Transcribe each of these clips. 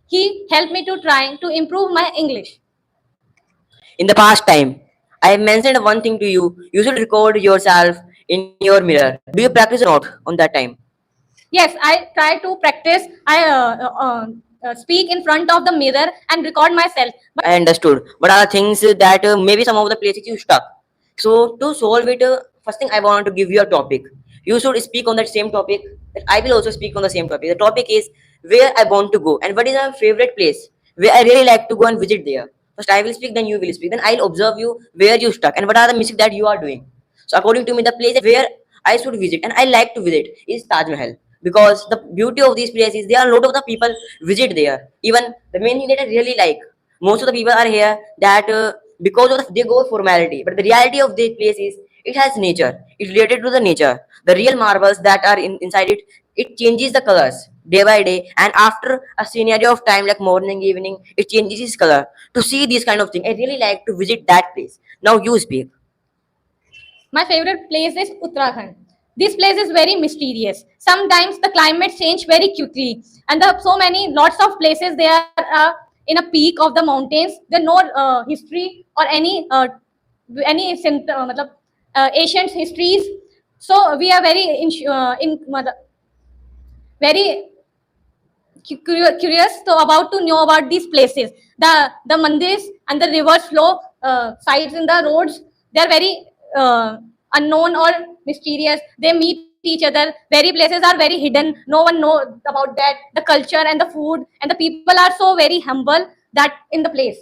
He helped me to trying to improve my English. In the past time, I mentioned one thing to you. You should record yourself in your mirror. Do you practice or not on that time? Yes, I try to practice. I speak in front of the mirror and record myself. I understood. But are things that maybe some of the places you stuck. So to solve it, first thing I want to give you a topic. You should speak on that same topic. That I will also speak on the same topic. The topic is where I want to go and what is my favorite place where I really like to go and visit there. First I will speak, then you will speak. Then I'll observe you where you stuck and what are the mistakes that you are doing. So according to me, the place where I should visit and I like to visit is Taj Mahal because the beauty of these places, there are a lot of the people visit there. Even the main thing that I really like, most of the people are here that because of they go formality, but the reality of this place is it has nature. It's related to the nature. The real marbles that are inside it, it changes the colors day by day, and after a scenario of time like morning, evening, it changes its color. To see this kind of thing, I really like to visit that place. Now you speak. My favorite place is Uttarakhand. This place is very mysterious. Sometimes the climate change very quickly, and there are so many lots of places there are in a peak of the mountains. There no history or matlab, ancient histories. So we are very very curious so about to know about these places. The mandirs and the rivers flow sides in the roads. They are very unknown or mysterious. They meet each other. Very places are very hidden. No one knows about that. The culture and the food and the people are so very humble that in the place.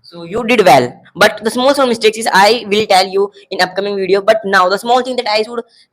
So you did well, but the small mistakes is I will tell you in upcoming video. But now the small thing that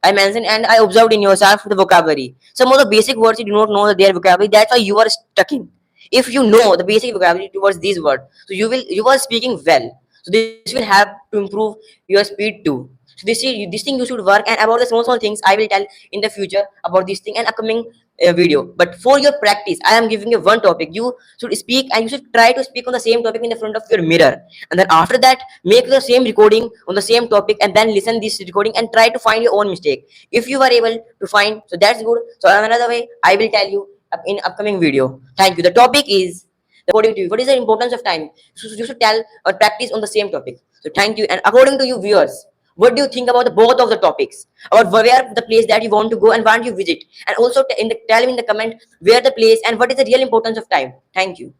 I mentioned and I observed in yourself the vocabulary. Some of the basic words you do not know their vocabulary. That's why you are stuck in. If you know the basic vocabulary towards these words, so you are speaking well. So this will have to improve your speed too. So this thing you should work, and about the small things I will tell in the future about this thing and upcoming video. But for your practice, I am giving you one topic. You should speak and you should try to speak on the same topic in the front of your mirror, and then after that make the same recording on the same topic and then listen this recording and try to find your own mistake. If you are able to find, so that's good. So another way I will tell you in upcoming video. Thank you. The topic is according to you what is the importance of time. So you should tell or practice on the same topic. So thank you. And according to you viewers, what do you think about the both of the topics, about where the place that you want to go and want you visit, and also tell me in the comment where the place and what is the real importance of time. Thank you.